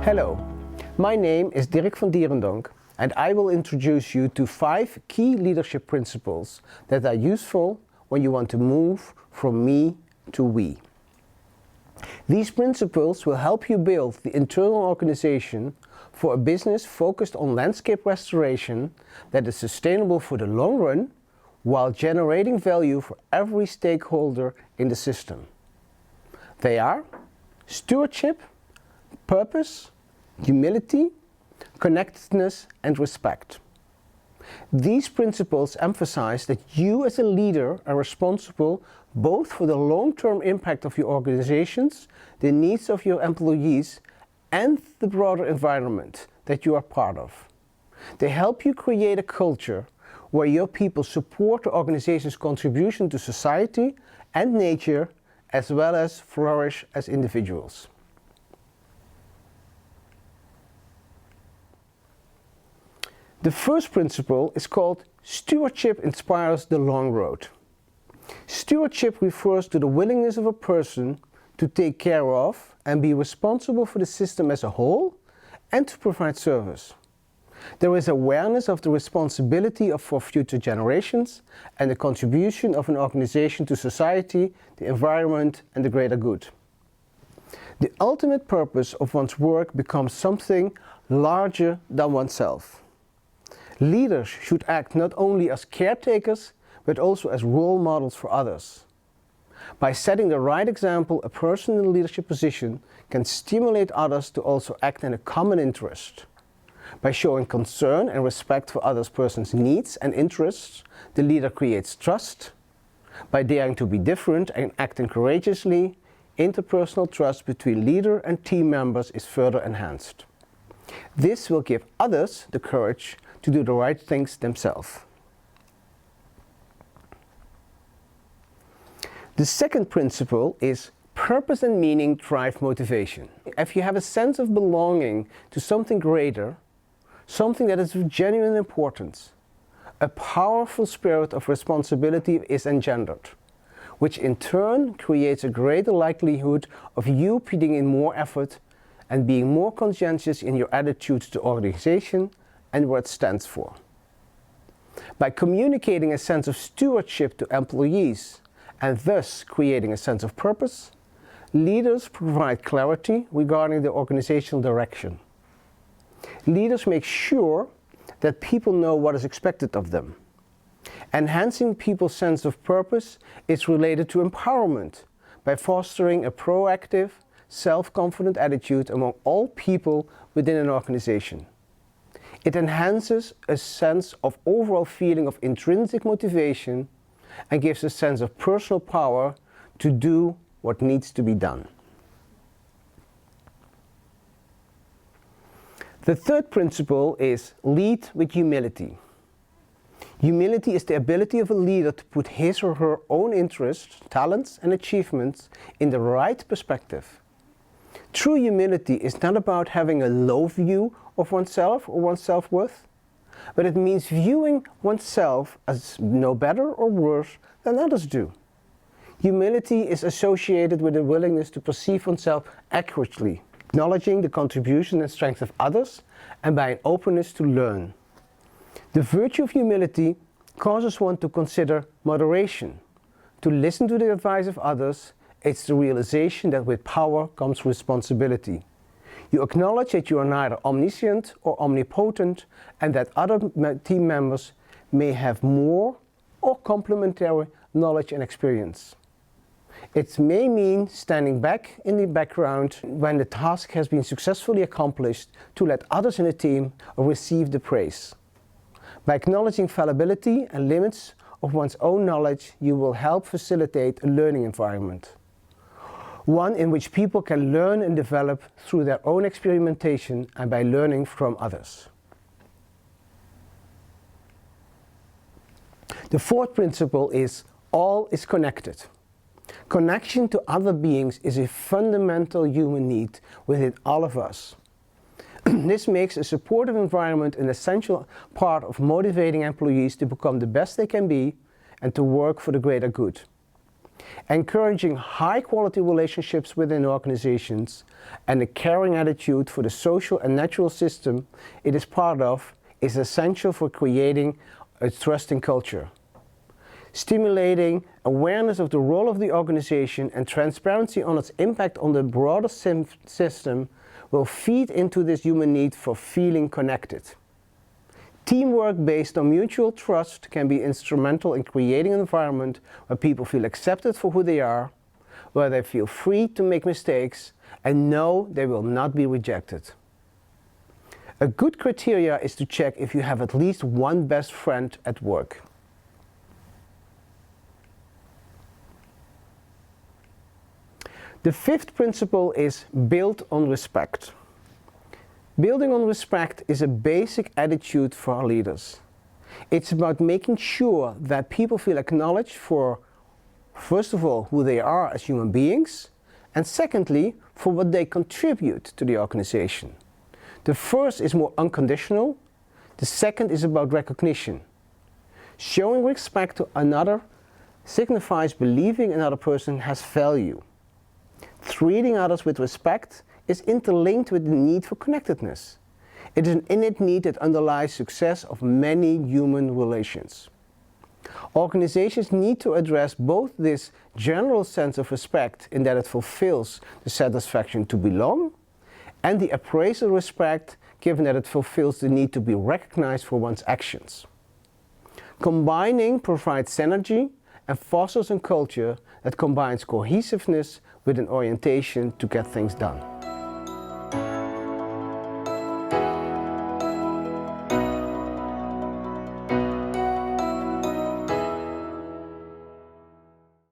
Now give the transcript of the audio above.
Hello, my name is Dirk van Dierendonck, and I will introduce you to 5 key leadership principles that are useful when you want to move from me to we. These principles will help you build the internal organization for a business focused on landscape restoration that is sustainable for the long run while generating value for every stakeholder in the system. They are stewardship, purpose, humility, connectedness, and respect. These principles emphasize that you as a leader are responsible both for the long-term impact of your organizations, the needs of your employees, and the broader environment that you are part of. They help you create a culture where your people support the organization's contribution to society and nature, as well as flourish as individuals. The first principle is called stewardship inspires the long road. Stewardship refers to the willingness of a person to take care of and be responsible for the system as a whole and to provide service. There is awareness of the responsibility for future generations and the contribution of an organization to society, the environment, and the greater good. The ultimate purpose of one's work becomes something larger than oneself. Leaders should act not only as caretakers, but also as role models for others. By setting the right example, a person in a leadership position can stimulate others to also act in a common interest. By showing concern and respect for others' person's needs and interests, the leader creates trust. By daring to be different and acting courageously, interpersonal trust between leader and team members is further enhanced. This will give others the courage to do the right things themselves. The second principle is purpose and meaning drive motivation. If you have a sense of belonging to something greater, something that is of genuine importance, a powerful spirit of responsibility is engendered, which in turn creates a greater likelihood of you putting in more effort and being more conscientious in your attitude to the organization and what it stands for. By communicating a sense of stewardship to employees and thus creating a sense of purpose, leaders provide clarity regarding the organizational direction. Leaders make sure that people know what is expected of them. Enhancing people's sense of purpose is related to empowerment by fostering a proactive, self-confident attitude among all people within an organization. It enhances a sense of overall feeling of intrinsic motivation and gives a sense of personal power to do what needs to be done. The third principle is lead with humility. Humility is the ability of a leader to put his or her own interests, talents, and achievements in the right perspective. True humility is not about having a low view of oneself or one's self-worth, but it means viewing oneself as no better or worse than others do. Humility is associated with a willingness to perceive oneself accurately, acknowledging the contribution and strength of others, and by an openness to learn. The virtue of humility causes one to consider moderation, to listen to the advice of others. It's the realization that with power comes responsibility. You acknowledge that you are neither omniscient or omnipotent and that other team members may have more or complementary knowledge and experience. It may mean standing back in the background when the task has been successfully accomplished to let others in the team receive the praise. By acknowledging fallibility and limits of one's own knowledge, you will help facilitate a learning environment. One in which people can learn and develop through their own experimentation and by learning from others. The fourth principle is all is connected. Connection to other beings is a fundamental human need within all of us. This makes a supportive environment an essential part of motivating employees to become the best they can be and to work for the greater good. Encouraging high-quality relationships within organizations and a caring attitude for the social and natural system it is part of is essential for creating a trusting culture. Stimulating awareness of the role of the organization and transparency on its impact on the broader system will feed into this human need for feeling connected. Teamwork based on mutual trust can be instrumental in creating an environment where people feel accepted for who they are, where they feel free to make mistakes and know they will not be rejected. A good criteria is to check if you have at least one best friend at work. The fifth principle is build on respect. Building on respect is a basic attitude for our leaders. It's about making sure that people feel acknowledged for, first of all, who they are as human beings, and secondly, for what they contribute to the organization. The first is more unconditional, the second is about recognition. Showing respect to another signifies believing another person has value. Treating others with respect is interlinked with the need for connectedness. It is an innate need that underlies success of many human relations. Organizations need to address both this general sense of respect in that it fulfills the satisfaction to belong, and the appraisal respect given that it fulfills the need to be recognized for one's actions. Combining provides synergy and fosters a culture that combines cohesiveness with an orientation to get things done.